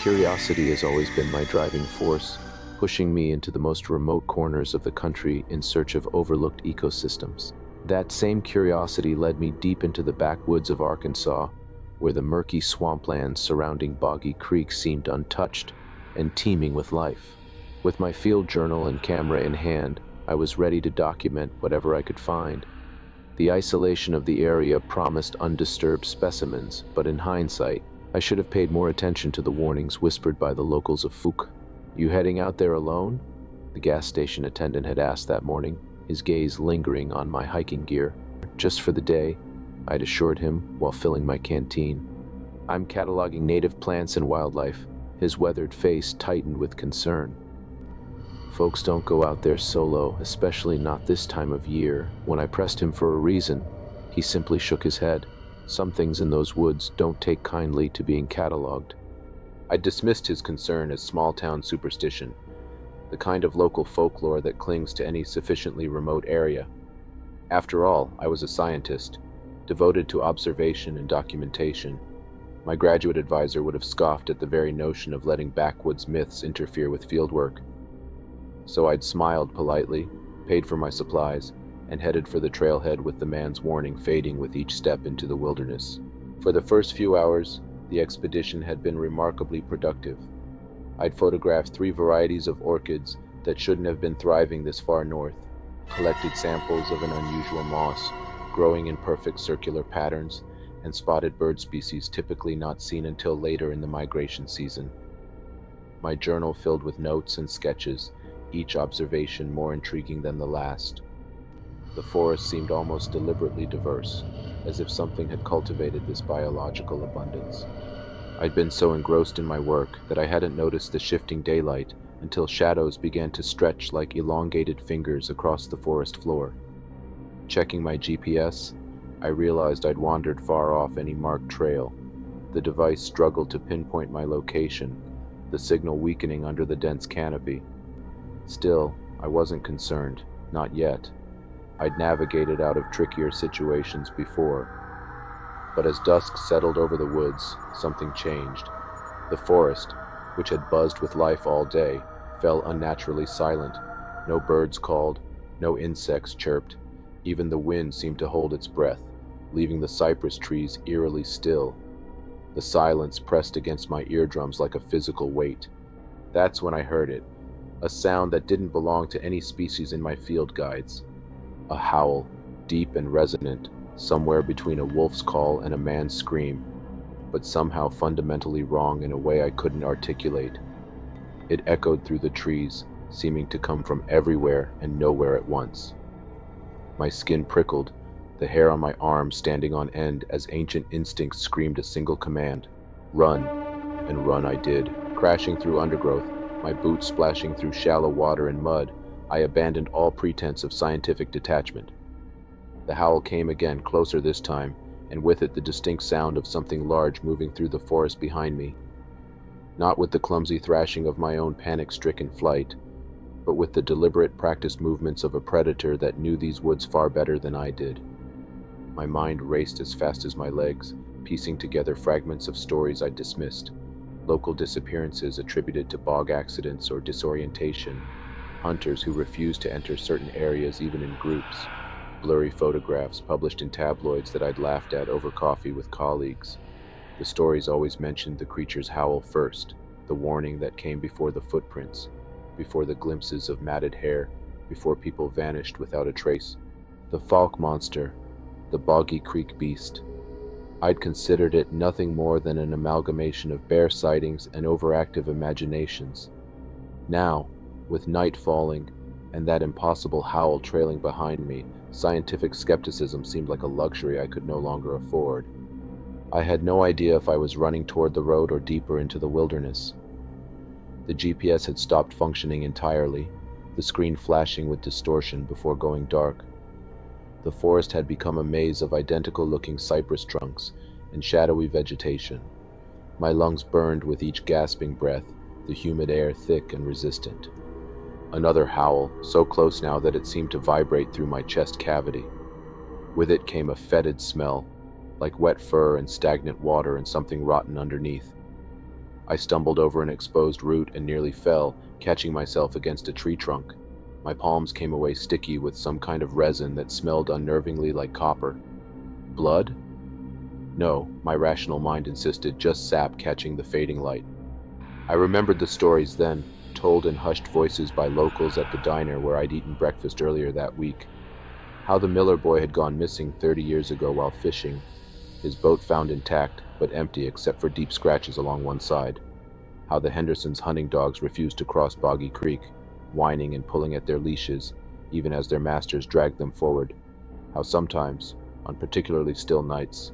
Curiosity has always been my driving force, pushing me into the most remote corners of the country in search of overlooked ecosystems. That same curiosity led me deep into the backwoods of Arkansas, where the murky swamplands surrounding boggy creeks seemed untouched and teeming with life. With my field journal and camera in hand, I was ready to document whatever I could find. The isolation of the area promised undisturbed specimens, but in hindsight, I should have paid more attention to the warnings whispered by the locals of Fuq. "You heading out there alone?" the gas station attendant had asked that morning, his gaze lingering on my hiking gear. "Just for the day," I'd assured him while filling my canteen. "I'm cataloging native plants and wildlife." His weathered face tightened with concern. "Folks don't go out there solo, especially not this time of year." When I pressed him for a reason, he simply shook his head. "Some things in those woods don't take kindly to being cataloged." I dismissed his concern as small-town superstition, the kind of local folklore that clings to any sufficiently remote area. After all, I was a scientist, devoted to observation and documentation. My graduate advisor would have scoffed at the very notion of letting backwoods myths interfere with fieldwork. So I'd smiled politely, paid for my supplies, and headed for the trailhead with the man's warning fading with each step into the wilderness. For the first few hours, the expedition had been remarkably productive. I'd photographed 3 varieties of orchids that shouldn't have been thriving this far north, collected samples of an unusual moss growing in perfect circular patterns, and spotted bird species typically not seen until later in the migration season. My journal filled with notes and sketches, each observation more intriguing than the last. The forest seemed almost deliberately diverse, as if something had cultivated this biological abundance. I'd been so engrossed in my work that I hadn't noticed the shifting daylight until shadows began to stretch like elongated fingers across the forest floor. Checking my GPS, I realized I'd wandered far off any marked trail. The device struggled to pinpoint my location, the signal weakening under the dense canopy. Still, I wasn't concerned, not yet. I'd navigated out of trickier situations before. But as dusk settled over the woods, something changed. The forest, which had buzzed with life all day, fell unnaturally silent. No birds called, no insects chirped. Even the wind seemed to hold its breath, leaving the cypress trees eerily still. The silence pressed against my eardrums like a physical weight. That's when I heard it, a sound that didn't belong to any species in my field guides. A howl, deep and resonant, somewhere between a wolf's call and a man's scream, but somehow fundamentally wrong in a way I couldn't articulate. It echoed through the trees, seeming to come from everywhere and nowhere at once. My skin prickled, the hair on my arm standing on end as ancient instincts screamed a single command: run. And run I did. Crashing through undergrowth, my boots splashing through shallow water and mud, I abandoned all pretense of scientific detachment. The howl came again, closer this time, and with it the distinct sound of something large moving through the forest behind me. Not with the clumsy thrashing of my own panic-stricken flight, but with the deliberate practiced movements of a predator that knew these woods far better than I did. My mind raced as fast as my legs, piecing together fragments of stories I'd dismissed. Local disappearances attributed to bog accidents or disorientation, hunters who refused to enter certain areas even in groups, blurry photographs published in tabloids that I'd laughed at over coffee with colleagues. The stories always mentioned the creature's howl first, the warning that came before the footprints, before the glimpses of matted hair, before people vanished without a trace. The Falk monster, the boggy creek beast. I'd considered it nothing more than an amalgamation of bear sightings and overactive imaginations. Now, with night falling and that impossible howl trailing behind me, scientific skepticism seemed like a luxury I could no longer afford. I had no idea if I was running toward the road or deeper into the wilderness. The GPS had stopped functioning entirely, the screen flashing with distortion before going dark. The forest had become a maze of identical-looking cypress trunks and shadowy vegetation. My lungs burned with each gasping breath, the humid air thick and resistant. Another howl, so close now that it seemed to vibrate through my chest cavity. With it came a fetid smell, like wet fur and stagnant water and something rotten underneath. I stumbled over an exposed root and nearly fell, catching myself against a tree trunk. My palms came away sticky with some kind of resin that smelled unnervingly like copper. Blood? No, my rational mind insisted, just sap catching the fading light. I remembered the stories then, told in hushed voices by locals at the diner where I'd eaten breakfast earlier that week. How the Miller boy had gone missing 30 years ago while fishing, his boat found intact but empty except for deep scratches along one side. How the Hendersons' hunting dogs refused to cross Boggy Creek, whining and pulling at their leashes, even as their masters dragged them forward. How sometimes, on particularly still nights,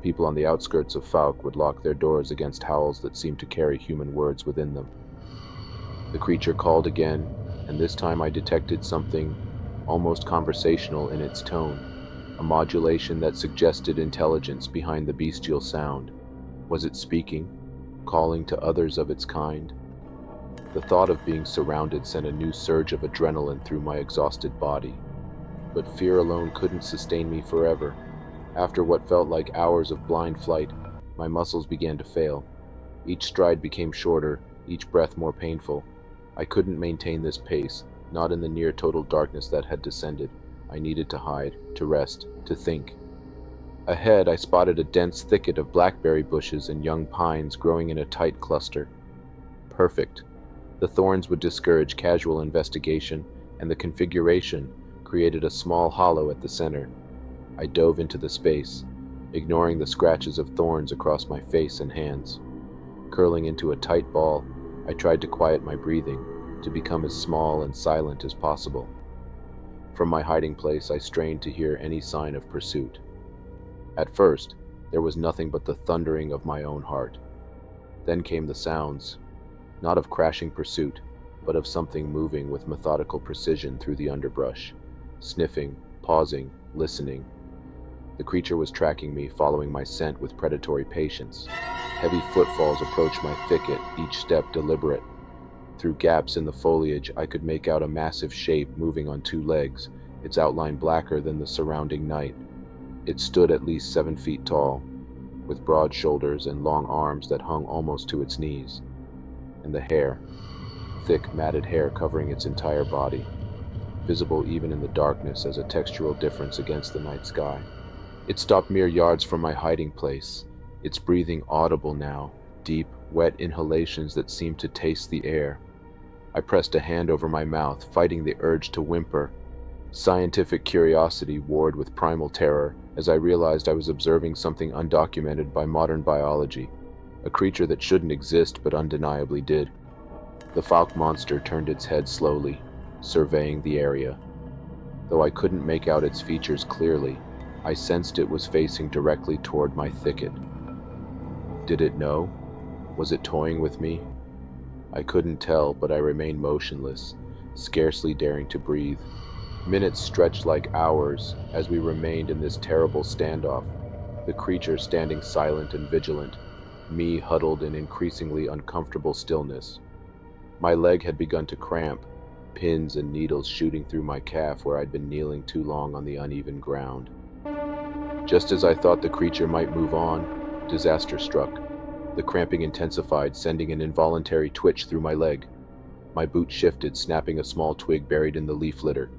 people on the outskirts of Falk would lock their doors against howls that seemed to carry human words within them. The creature called again, and this time I detected something almost conversational in its tone, a modulation that suggested intelligence behind the bestial sound. Was it speaking, calling to others of its kind? The thought of being surrounded sent a new surge of adrenaline through my exhausted body. But fear alone couldn't sustain me forever. After what felt like hours of blind flight, my muscles began to fail. Each stride became shorter, each breath more painful. I couldn't maintain this pace, not in the near total darkness that had descended. I needed to hide, to rest, to think. Ahead, I spotted a dense thicket of blackberry bushes and young pines growing in a tight cluster. Perfect. The thorns would discourage casual investigation, and the configuration created a small hollow at the center. I dove into the space, ignoring the scratches of thorns across my face and hands. Curling into a tight ball, I tried to quiet my breathing, to become as small and silent as possible. From my hiding place, I strained to hear any sign of pursuit. At first, there was nothing but the thundering of my own heart. Then came the sounds, not of crashing pursuit, but of something moving with methodical precision through the underbrush, sniffing, pausing, listening. The creature was tracking me, following my scent with predatory patience. Heavy footfalls approached my thicket, each step deliberate. Through gaps in the foliage, I could make out a massive shape moving on two legs, its outline blacker than the surrounding night. It stood at least 7 feet tall, with broad shoulders and long arms that hung almost to its knees. And the hair, thick matted hair covering its entire body, visible even in the darkness as a textural difference against the night sky. It stopped mere yards from my hiding place, its breathing audible now, deep, wet inhalations that seemed to taste the air. I pressed a hand over my mouth, fighting the urge to whimper. Scientific curiosity warred with primal terror as I realized I was observing something undocumented by modern biology, a creature that shouldn't exist but undeniably did. The Falk monster turned its head slowly, surveying the area. Though I couldn't make out its features clearly, I sensed it was facing directly toward my thicket. Did it know? Was it toying with me? I couldn't tell, but I remained motionless, scarcely daring to breathe. Minutes stretched like hours as we remained in this terrible standoff, the creature standing silent and vigilant, me huddled in increasingly uncomfortable stillness. My leg had begun to cramp, pins and needles shooting through my calf where I'd been kneeling too long on the uneven ground. Just as I thought the creature might move on, disaster struck. The cramping intensified, sending an involuntary twitch through my leg. My boot shifted, snapping a small twig buried in the leaf litter.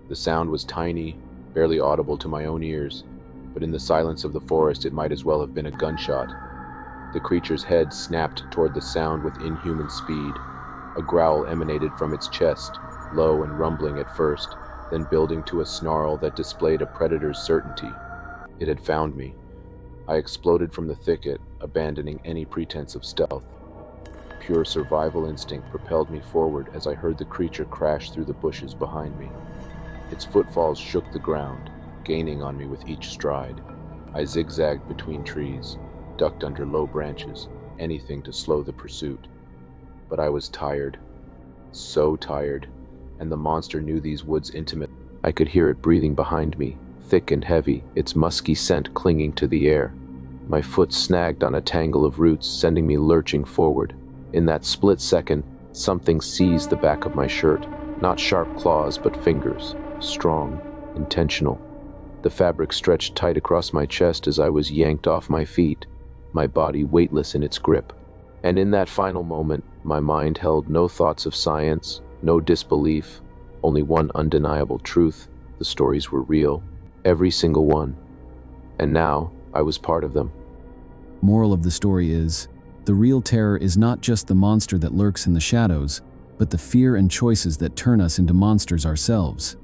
The sound was tiny, barely audible to my own ears, but in the silence of the forest it might as well have been a gunshot. The creature's head snapped toward the sound with inhuman speed. A growl emanated from its chest, low and rumbling at first, then building to a snarl that displayed a predator's certainty. It had found me. I exploded from the thicket, abandoning any pretense of stealth. Pure survival instinct propelled me forward as I heard the creature crash through the bushes behind me. Its footfalls shook the ground, gaining on me with each stride. I zigzagged between trees, ducked under low branches, anything to slow the pursuit. But I was tired, so tired, and the monster knew these woods intimately. I could hear it breathing behind me, thick and heavy, its musky scent clinging to the air. My foot snagged on a tangle of roots, sending me lurching forward. In that split second, something seized the back of my shirt, not sharp claws, but fingers, strong, intentional. The fabric stretched tight across my chest as I was yanked off my feet, my body weightless in its grip. And in that final moment, my mind held no thoughts of science, no disbelief, only one undeniable truth: the stories were real, every single one. And now, I was part of them. Moral of the story is, the real terror is not just the monster that lurks in the shadows, but the fear and choices that turn us into monsters ourselves.